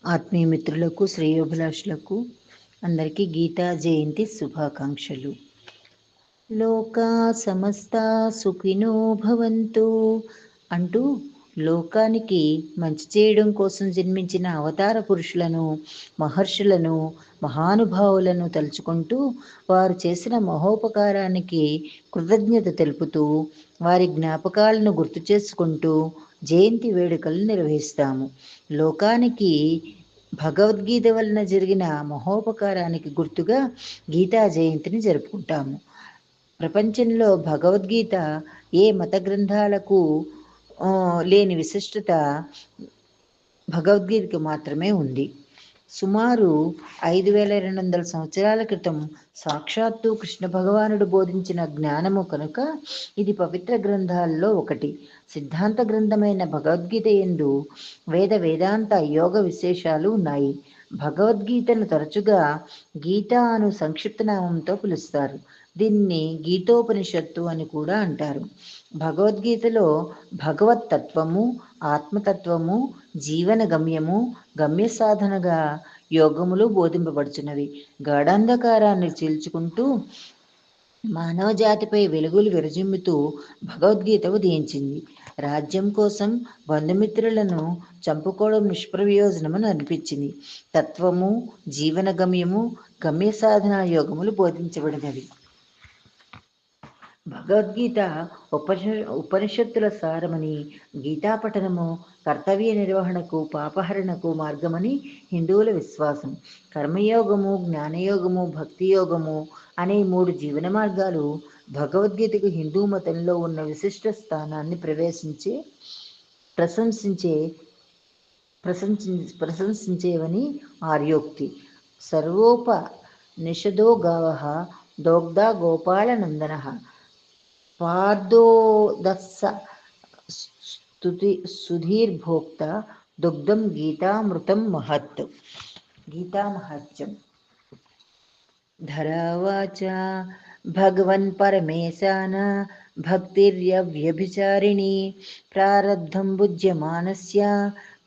ఆత్మీయ మిత్రులకు, శ్రేయోభిలాషులకు అందరికీ గీతా జయంతి శుభాకాంక్షలు. లోకా సమస్తా సుఖినో భవంతు అంటూ లోకానికి మంచి చేయడం కోసం జన్మించిన అవతార పురుషులను, మహర్షులను, మహానుభావులను తలుచుకుంటూ వారు చేసిన మహోపకారానికి కృతజ్ఞత తెలుపుతూ వారి జ్ఞాపకాలను గుర్తు చేసుకుంటూ జయంతి వేడుకలు నిర్వహిస్తాము. లోకానికి భగవద్గీత వలన జరిగిన మహోపకారానికి గుర్తుగా గీతా జయంతిని జరుపుకుంటాము. ప్రపంచంలో భగవద్గీత ఏ మత గ్రంథాలకు లేని విశిష్టత భగవద్గీతకు మాత్రమే ఉంది. సుమారు 5200 సంవత్సరాల క్రితం సాక్షాత్తు కృష్ణ భగవానుడు బోధించిన జ్ఞానము కనుక ఇది పవిత్ర గ్రంథాల్లో ఒకటి. సిద్ధాంత గ్రంథమైన భగవద్గీత యందు వేదాంత యోగ విశేషాలు ఉన్నాయి. భగవద్గీతను తరచుగా గీత అను సంక్షిప్త నామంతో పిలుస్తారు. దీన్ని గీతోపనిషత్తు అని కూడా అంటారు. భగవద్గీతలో భగవత్ తత్వము, ఆత్మతత్వము, జీవన గమ్యము, గమ్య సాధనగా యోగములు బోధింపబడుచున్నవి. గాఢాంధకారాన్ని చీల్చుకుంటూ మానవ జాతిపై వెలుగులు విరజిమ్ముతూ భగవద్గీత ఉదయించింది. రాజ్యం కోసం బంధుమిత్రులను చంపుకోవడం నిష్ప్రయోజనమని అనిపించింది. తత్వము, జీవన గమ్యము, గమ్య సాధన యోగములు బోధించబడినవి. భగవద్గీత ఉపనిషత్తుల సారమని, గీతాపఠనము కర్తవ్య నిర్వహణకు, పాపహరణకు మార్గమని హిందువుల విశ్వాసం. కర్మయోగము, జ్ఞానయోగము, భక్తి యోగము అనే 3 జీవన మార్గాలు భగవద్గీతకు హిందూ మతంలో ఉన్న విశిష్ట స్థానాన్ని ప్రశంసించేవని ఆర్యోక్తి. సర్వోప నిషదో గావః దోగ్ధా గోపాలనందనః పార్థోదస్స సుధీర్భోక్త దుగ్ధం గీతామృతం మహత్. గీతామహత్యం. ధరావాచ భగవన్ పరమేశాన భక్తిర్యవ్యభిచారిణి ప్రారబ్ధం భుజ్యమానస్య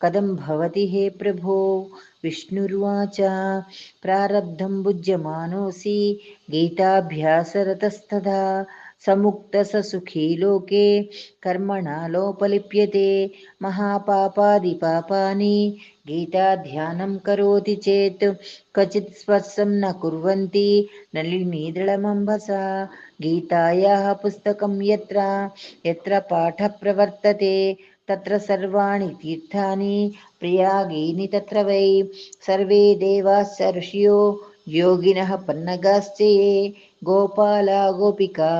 కథం భవతి హే ప్రభో. విష్ణుర్వాచ ప్రారబ్ధం భుజ్యమానోసి గీతాభ్యాసరతస్తదా సముక్త స సుఖీ లోకే కర్మణా లోపలిప్యతే. మహాపాపాది పాపాని గీతాధ్యానం కరోతి చేత్ క్వచిత్ స్పర్శం న కుర్వంతి నళినీదళమంబసా. గీతాయాః పుస్తకం యత్ర యత్ర పాఠ ప్రవర్తతే తత్ర సర్వాణి తీర్థాని ప్రయాగీని తత్ర వై. సర్వే దేవాశ్చ ఋషియో యోగినః పన్నగాశ్చ యే గోపాలా గోపికా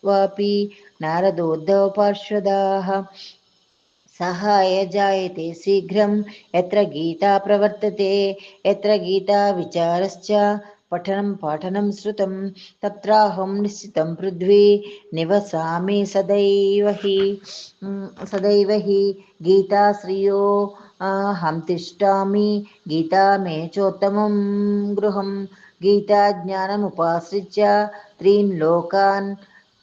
వాపి నారదోద్ధవ పార్షదాః. సహాయ జాయతే శీఘ్రం ఎత్ర గీతా ప్రవర్తతే ఎత్ర గీతా విచారశ్చ పఠనం పాఠనం శృతం తత్రాహం నిశ్చితం పృథ్వీ నివసామి సదైవ హి గీతాశ్రియో హం తిష్టామి గీతా మే చోత్తమం గృహం. గీతాజ్ఞానముపాశ్రిత్య త్రీన్ లోకాన్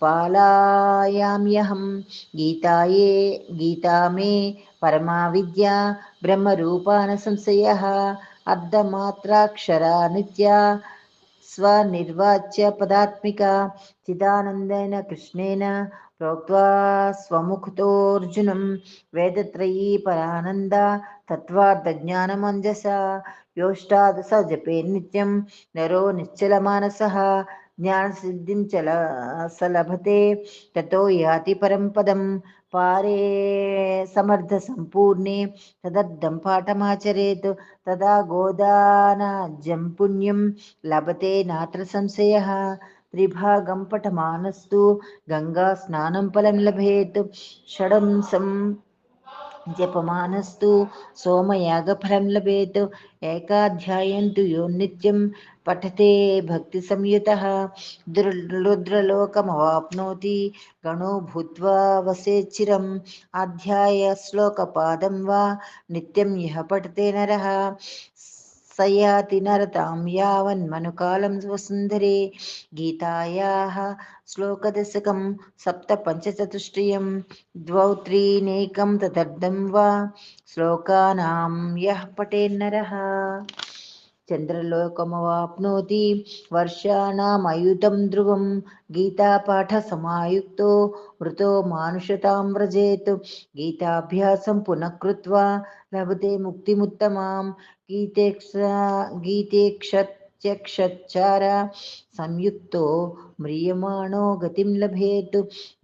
పాలయామ్యహం. గీతా మే పరమా విద్యా బ్రహ్మరూపాన సంశయః. అర్ధమాత్రాక్షరా నిత్యా స్వనిర్వాచ్య పదాత్మికా చిదానందేన కృష్ణేన ప్రోక్త్వా స్వముఖతోర్జునం. వేదత్రయీ పరానంద తత్వార్థజ్ఞానమంజసా యోష్టాదశ జపే నిత్యం నరో నిశ్చలమానసః. జ్ఞానసిద్ధిం సలభతే తతో యాతి పరం పదం. పారే సమర్థ సంపూర్ణే తదర్థం పాఠమాచరేత్ తదా గోదానాజ్యం పుణ్యం లభతే నాత్ర సంశయః. త్రిభాగం పఠమానస్తు గంగా స్నానం ఫలం లభేత్. షడంసం జపమానస్తు సోమయాగఫలం లభేత్. ఏకాధ్యాయం తు యో నిత్యం పఠతే భక్తి సంయుతః రుద్రలోకమవాప్నోతి గణో భూత్వా వసేచ్చిరం. అధ్యాయ శ్లోకపాదం వా నిత్యం యః పఠతే నరః सयाति नरतां यावन्मनुकालं वसुन्धरे। गीतायाः श्लोकदशकं सप्तपञ्चचतुष्टयं द्वौ त्रीनेकं तदर्धं वा श्लोकानां यः पठेन्नरः चन्द्रलोकमवाप्नोति वर्षाणामयुतं ध्रुवं। गीतापाठसमायुक्तो मृतो मानुषतां व्रजेत्। गीताभ्यासं पुनः कृत्वा लभते मुक्तिमुत्तमां। गीतेक्षत्यक्षचार संयुक्तो म्रियमाणो गतिं लभेत्।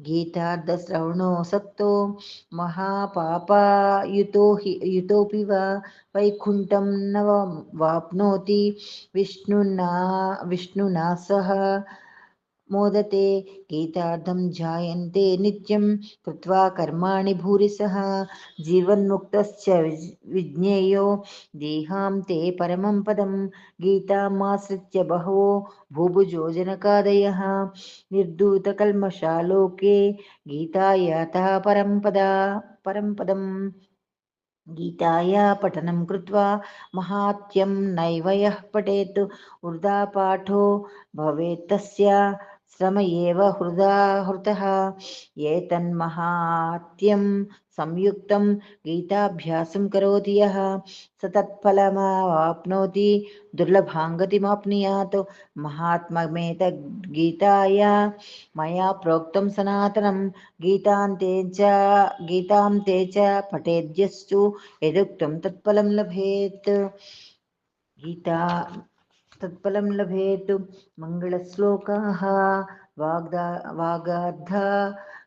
गीतार्धश्रवणो सक्तो महापापायुतोऽपि वा वैकुण्ठं न वाप्नोति। विष्णुना सह मोदते। गीतार्थं जायन्ते नित्यं कृत्वा कर्माणि भूरिशः। जीवन्मुक्तश्च विज्ञेयो देहान्ते परमं पदं। गीतामाश्रित्य बहवो भूभुजो जनकादयः। निर्धूतकल्मषालोके गीतायातः परं पदम्। गीताया पठनं कृत्वा महात्यं नैव यः पठेत् वृथा पाठो भवेत् तस्य श्रम एव हृदा हृतः। एतन्महात्यं संयुक्तं गीताभ्यासं करोति यः स तत्फलमाप्नोति दुर्लभाङ्गतिमाप्नुयात्। महात्म्यमेतद्गीताया मया प्रोक्तं सनातनं। गीतान्ते च पठेद्यस्तु यदुक्तं तत्फलं लभेत्। गीता तत्फलं लभेत्। मङ्गलश्लोकाः वागार्धा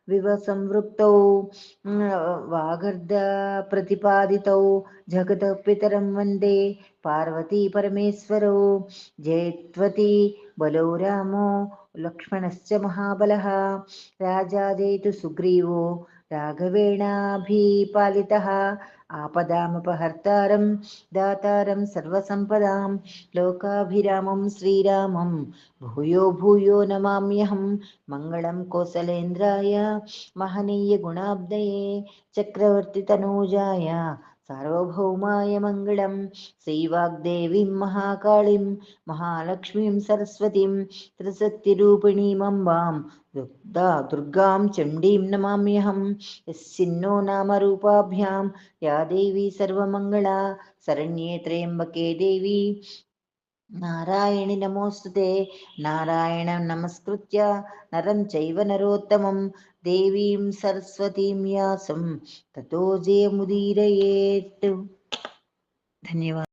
विव संवृक्तौ वागर्ध प्रतिपादितौ जगतः पितरं वन्दे पार्वती परमेश्वरौ। जयत्वती बलो रामो लक्ष्मणश्च महाबलः। राजा जयतु सुग्रीवो राघवेणाभिपालितः। आपदामपहर्तारं दातारं सर्वसम्पदां लोकाभिरामं श्रीरामं भूयो भूयो नमाम्यहं। मङ्गलं कौसलेन्द्राय महनीयगुणाब्धये चक्रवर्तितनूजाय सार्वभौमाय मङ्गलं। श्रीवाग्देवीं महाकाळीं महालक्ष्मीं सरस्वतीं त्रिशक्तिरूपिणीम् अम्बां दुर्गां चण्डीं नमाम्यहं। यस्मिन्नो नामरूपाभ्यां या देवी सर्वमङ्गला शरण्ये त्र्यम्बके देवी नारायणि नमोऽस्तुते। नारायणं नमस्कृत्य नरं चैव नरोत्तमं देवीं सरस्वतीं व्यासं ततो जयमुदीरयेत्। धन्यवाद।